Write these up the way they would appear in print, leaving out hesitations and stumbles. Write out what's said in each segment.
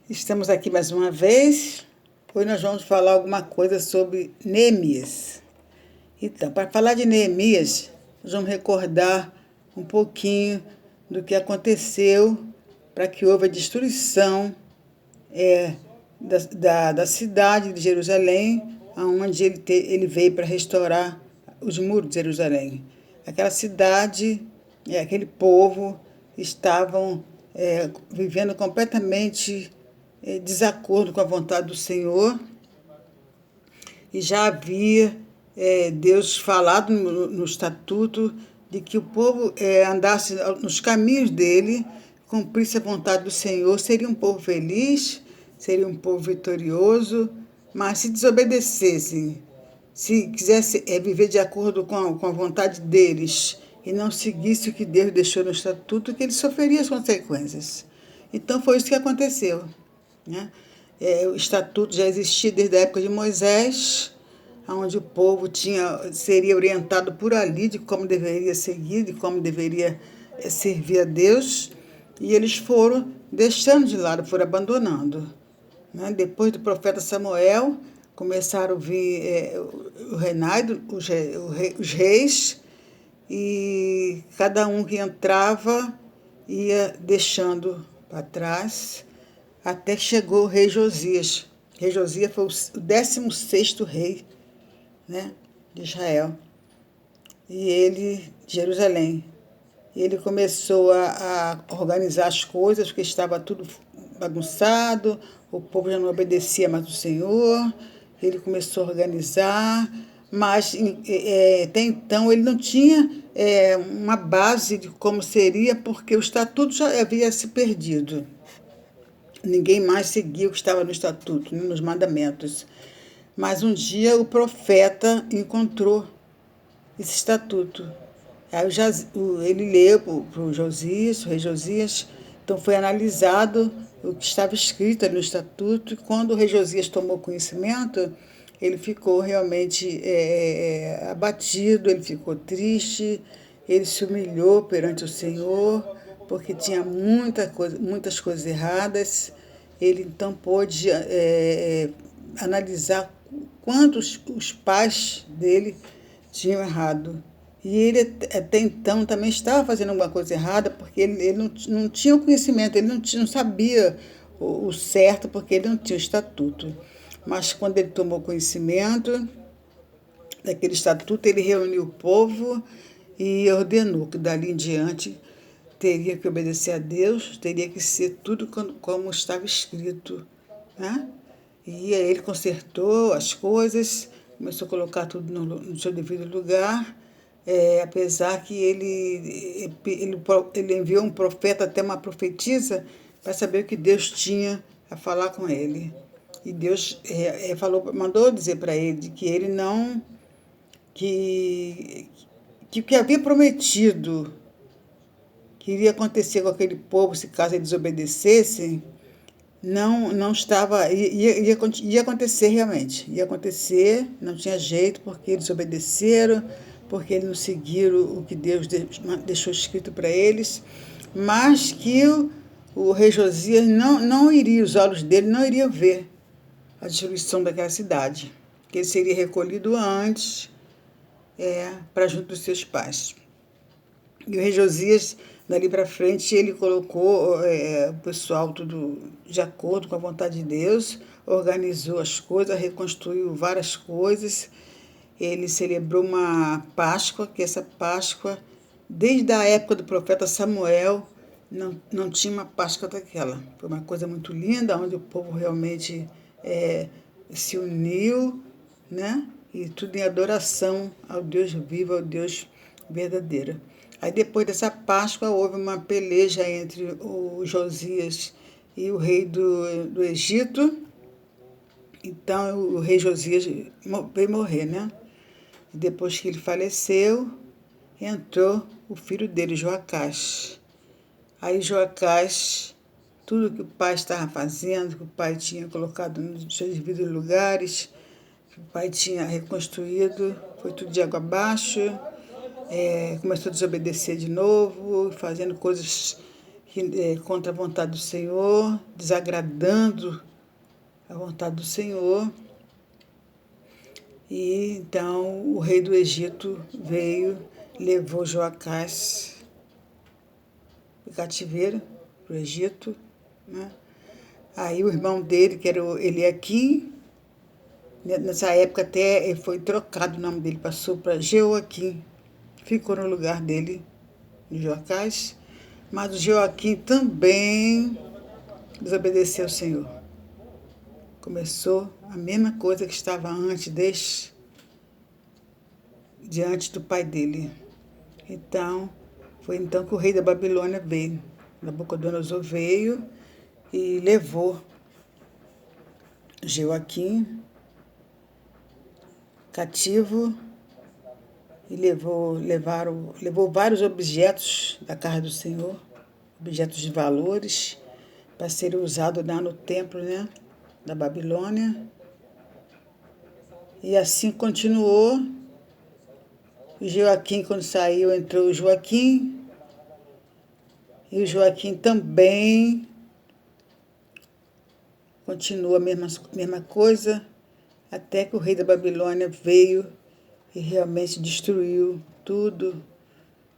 Estamos aqui mais uma vez. Hoje nós vamos falar alguma coisa sobre Neemias. Então, para falar de Neemias, nós vamos recordar um pouquinho do que aconteceu para que houve a destruição da cidade de Jerusalém, onde ele veio para restaurar os muros de Jerusalém. Aquela cidade, aquele povo estavam vivendo completamente desacordo com a vontade do Senhor, e já havia Deus falado no estatuto de que o povo andasse nos caminhos dele, cumprisse a vontade do Senhor, seria um povo feliz, seria um povo vitorioso, mas se desobedecessem, se quisesse viver de acordo com a vontade deles e não seguisse o que Deus deixou no estatuto, que ele sofreria as consequências. Então foi isso que aconteceu, né? O estatuto já existia desde a época de Moisés, onde o povo seria orientado por ali de como deveria seguir, de como deveria servir a Deus, e eles foram deixando de lado, foram abandonando, né? Depois do profeta Samuel, começaram a vir o reinado, os reis, e cada um que entrava ia deixando para trás, até que chegou o rei Josias. O rei Josias foi o 16º rei, né, de Israel, e ele, de Jerusalém. Ele começou a organizar as coisas, porque estava tudo bagunçado, o povo já não obedecia mais o Senhor. Ele começou a organizar, mas até então ele não tinha uma base de como seria, porque o estatuto já havia se perdido. Ninguém mais seguia o que estava no estatuto, nos mandamentos. Mas um dia o profeta encontrou esse estatuto. Aí ele leu para o Josias, o rei Josias, então foi analisado o que estava escrito ali no estatuto, e quando o rei Josias tomou conhecimento, ele ficou realmente abatido, ele ficou triste, ele se humilhou perante o Senhor, porque tinha muitas coisas erradas. Ele então pôde analisar quantos os pais dele tinham errado. E ele até então também estava fazendo alguma coisa errada, porque ele não tinha o conhecimento, ele não sabia o certo, porque ele não tinha o estatuto. Mas quando ele tomou conhecimento daquele estatuto, ele reuniu o povo e ordenou que dali em diante teria que obedecer a Deus, teria que ser tudo como estava escrito, né? E aí ele consertou as coisas, começou a colocar tudo no seu devido lugar, apesar que ele enviou um profeta, até uma profetisa, para saber o que Deus tinha a falar com ele. E Deus mandou dizer para ele que ele não, que o que havia prometido que iria acontecer com aquele povo se caso eles desobedecessem, não estava, ia acontecer realmente, ia acontecer, não tinha jeito, porque eles obedeceram, porque eles não seguiram o que Deus deixou escrito para eles, mas que o rei Josias não iria, os olhos dele não iriam ver a destruição daquela cidade, que ele seria recolhido antes para junto dos seus pais. E o rei Josias, dali para frente, ele colocou o pessoal tudo de acordo com a vontade de Deus, organizou as coisas, reconstruiu várias coisas. Ele celebrou uma Páscoa, que essa Páscoa, desde a época do profeta Samuel, não tinha uma Páscoa daquela. Foi uma coisa muito linda, onde o povo realmente se uniu, né? E tudo em adoração ao Deus vivo, ao Deus verdadeiro. Aí depois dessa Páscoa houve uma peleja entre o Josias e o rei do Egito. Então o rei Josias veio morrer, né? E depois que ele faleceu, entrou o filho dele, Joacás. Aí Joacás, tudo que o pai estava fazendo, que o pai tinha colocado nos seus devidos lugares, que o pai tinha reconstruído, foi tudo de água abaixo. Começou a desobedecer de novo, fazendo coisas contra a vontade do Senhor, desagradando a vontade do Senhor. E então o rei do Egito veio, levou Joacás do cativeiro para o Egito, né? Aí o irmão dele, que era o Eliaquim, nessa época até foi trocado o nome dele, passou para Jeoaquim, ficou no lugar dele, de Joacás, mas o Jeoaquim também desobedeceu ao Senhor. Começou a mesma coisa que estava antes, diante do pai dele. Então, foi então que o rei da Babilônia veio. Nabucodonosor veio e levou Jeoaquim cativo e levou vários objetos da casa do Senhor, objetos de valores, para serem usados lá no templo, né, da Babilônia. E assim continuou. O Joaquim, quando saiu, entrou o Joaquim. E o Joaquim também continua a mesma coisa, até que o rei da Babilônia veio e realmente destruiu tudo.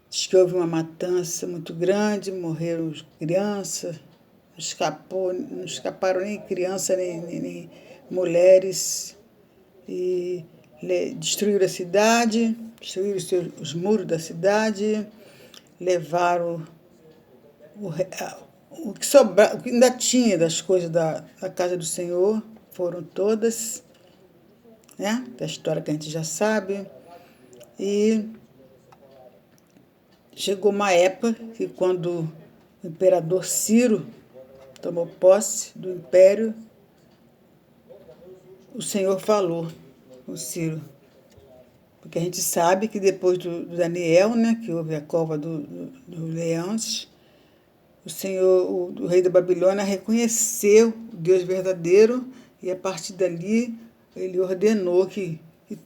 Diz que houve uma matança muito grande, morreram crianças, não escaparam nem crianças, nem mulheres. E destruíram a cidade, destruíram os muros da cidade, levaram o que sobrava, o que ainda tinha das coisas da casa do Senhor, foram todas, né? Da história que a gente já sabe. E chegou uma época que, quando o imperador Ciro tomou posse do império, o Senhor falou com Ciro. Porque a gente sabe que depois do Daniel, né, que houve a cova dos leões, o rei da Babilônia reconheceu o Deus verdadeiro, e a partir dali ele ordenou que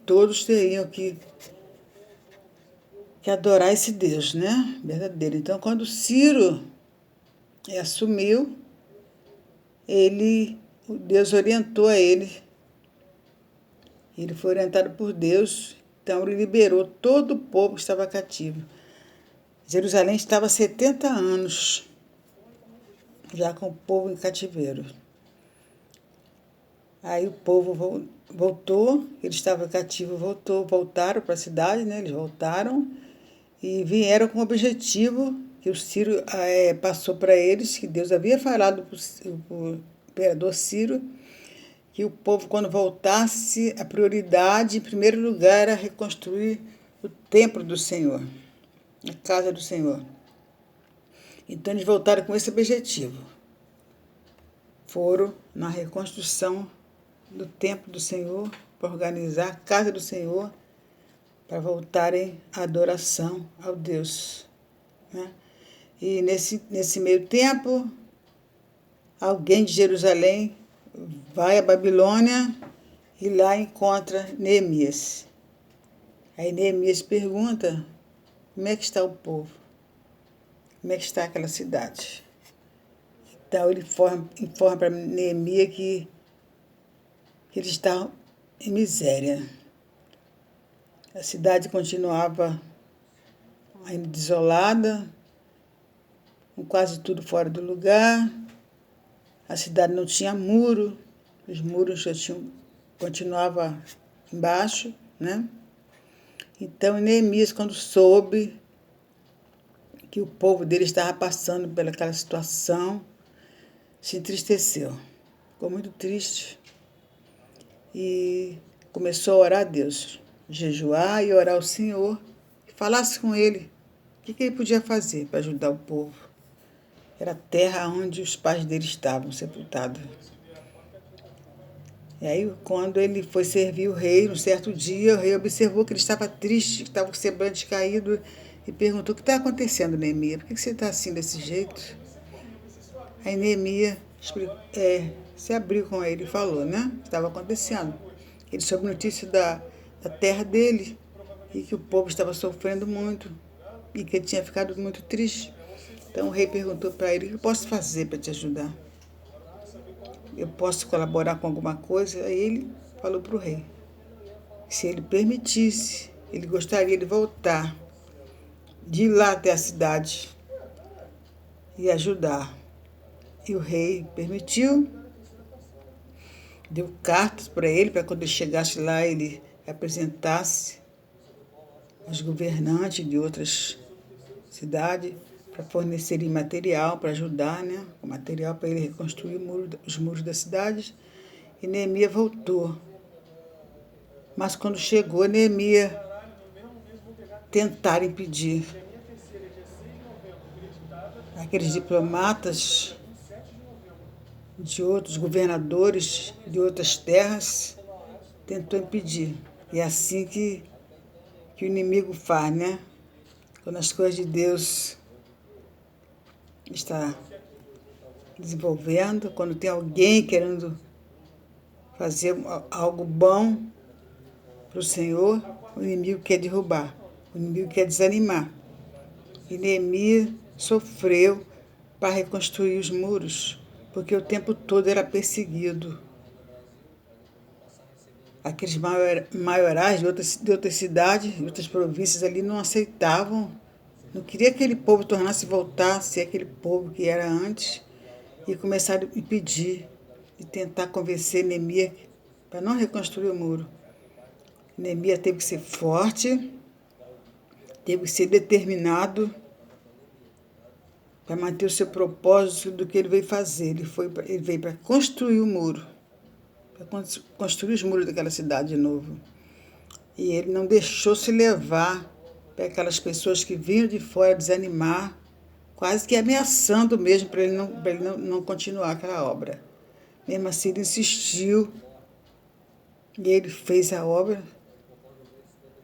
todos teriam que adorar esse Deus, né, verdadeiro. Então, quando Ciro assumiu, Deus orientou a ele. Ele foi orientado por Deus, então ele liberou todo o povo que estava cativo. Jerusalém estava há 70 anos já com o povo em cativeiro. Aí o povo voltou, ele estava cativo, voltaram para a cidade, né? Eles voltaram e vieram com o objetivo que o Ciro passou para eles, que Deus havia falado para o imperador Ciro, que o povo, quando voltasse, a prioridade, em primeiro lugar, era reconstruir o templo do Senhor, a casa do Senhor. Então, eles voltaram com esse objetivo. Foram na reconstrução do templo do Senhor, para organizar a casa do Senhor, para voltarem à adoração ao Deus, né? E nesse meio tempo, alguém de Jerusalém vai à Babilônia e lá encontra Neemias. Aí Neemias pergunta como é que está o povo, como é que está aquela cidade. Então ele informa para Neemias que eles estavam em miséria. A cidade continuava ainda desolada, com quase tudo fora do lugar. A cidade não tinha muro, os muros continuavam embaixo, né? Então, Neemias, quando soube que o povo dele estava passando pelaquela situação, se entristeceu. Ficou muito triste e começou a orar a Deus, jejuar e orar ao Senhor, que falasse com ele o que ele podia fazer para ajudar o povo. Era a terra onde os pais dele estavam sepultados. E aí, quando ele foi servir o rei, num certo dia, o rei observou que ele estava triste, que estava com o semblante caído, e perguntou: o que está acontecendo, Neemias? Por que você está assim desse jeito? Aí Neemias se abriu com ele e falou, né, o que estava acontecendo. Ele soube notícia da terra dele, e que o povo estava sofrendo muito, e que ele tinha ficado muito triste. Então o rei perguntou para ele: o que eu posso fazer para te ajudar? Eu posso colaborar com alguma coisa? Aí ele falou para o rei: se ele permitisse, ele gostaria de voltar, de ir lá até a cidade e ajudar. E o rei permitiu, deu cartas para ele, para quando ele chegasse lá, ele apresentasse aos governantes de outras cidades para fornecerem material para ajudar, né? O material para ele reconstruir os muros da cidade. E Neemias voltou. Mas quando chegou, Neemias tentaram impedir. Aqueles diplomatas de outros governadores de outras terras tentou impedir. E é assim que o inimigo faz, né? Quando as coisas de Deus está desenvolvendo, quando tem alguém querendo fazer algo bom para o Senhor, o inimigo quer derrubar, o inimigo quer desanimar. E Neemias sofreu para reconstruir os muros, porque o tempo todo era perseguido. Aqueles maiorais de outras cidades, de outras províncias ali não aceitavam, não queria que aquele povo tornasse voltar a ser aquele povo que era antes, e começaram a impedir e tentar convencer Neemias para não reconstruir o muro. Neemias teve que ser forte, teve que ser determinado para manter o seu propósito do que ele veio fazer. Ele veio para construir o muro, para construir os muros daquela cidade de novo. E ele não deixou se levar para aquelas pessoas que vinham de fora desanimar, quase que ameaçando mesmo para ele não continuar aquela obra. Mesmo assim, ele insistiu e ele fez a obra.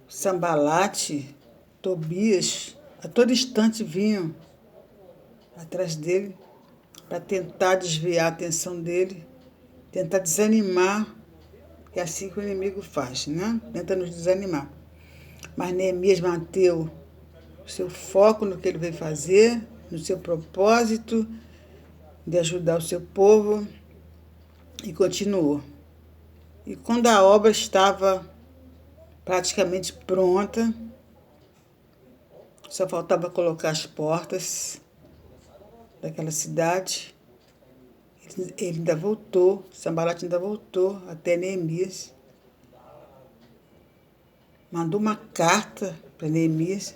Sambalate, Tobias, a todo instante vinham atrás dele para tentar desviar a atenção dele, tentar desanimar, que é assim que o inimigo faz, né? Tenta nos desanimar. Mas Neemias manteve o seu foco no que ele veio fazer, no seu propósito de ajudar o seu povo e continuou. E quando a obra estava praticamente pronta, só faltava colocar as portas daquela cidade, ele ainda voltou, Sambalat ainda voltou até Neemias, mandou uma carta para Neemias,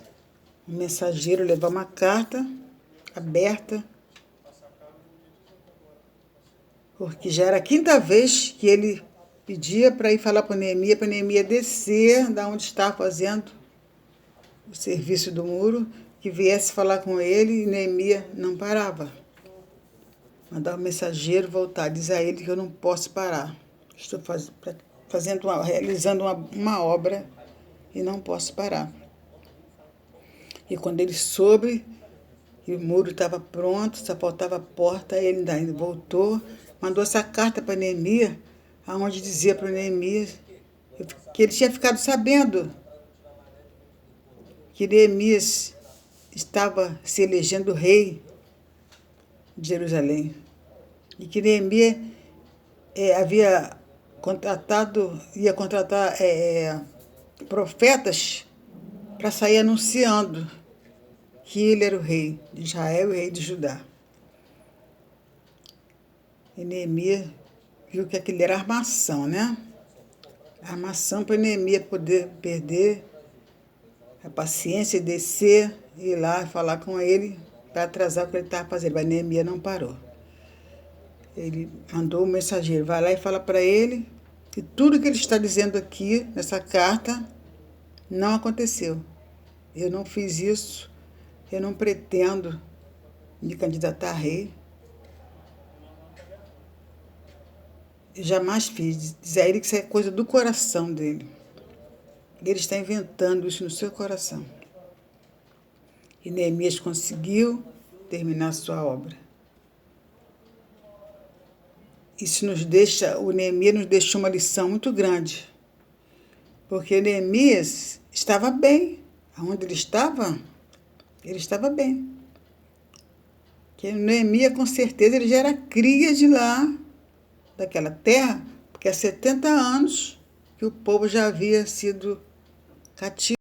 um mensageiro levar uma carta aberta, porque já era a quinta vez que ele pedia para ir falar para Neemias descer da onde estava fazendo o serviço do muro, que viesse falar com ele, e Neemias não parava. Mandar o mensageiro voltar, diz a ele que eu não posso parar. Estou realizando uma obra e não posso parar. E quando ele soube que o muro estava pronto, só faltava a porta, ele ainda voltou, mandou essa carta para Neemias, onde dizia para Neemias que ele tinha ficado sabendo que Neemias estava se elegendo rei de Jerusalém. E que Neemias ia contratar profetas para sair anunciando que ele era o rei de Israel e o rei de Judá. E Neemias viu que aquilo era armação, né? Armação para Neemias poder perder a paciência e descer, ir lá falar com ele para atrasar o que ele estava fazendo. Mas Neemias não parou. Ele mandou o mensageiro, vai lá e fala para ele que tudo que ele está dizendo aqui, nessa carta, não aconteceu. Eu não fiz isso, eu não pretendo me candidatar a rei. Eu jamais fiz. Diz a ele que isso é coisa do coração dele. Ele está inventando isso no seu coração. E Neemias conseguiu terminar sua obra. O Neemias nos deixou uma lição muito grande. Porque Neemias estava bem. Onde ele estava bem. Que Neemias, com certeza, ele já era cria de lá, daquela terra, porque há 70 anos que o povo já havia sido cativo.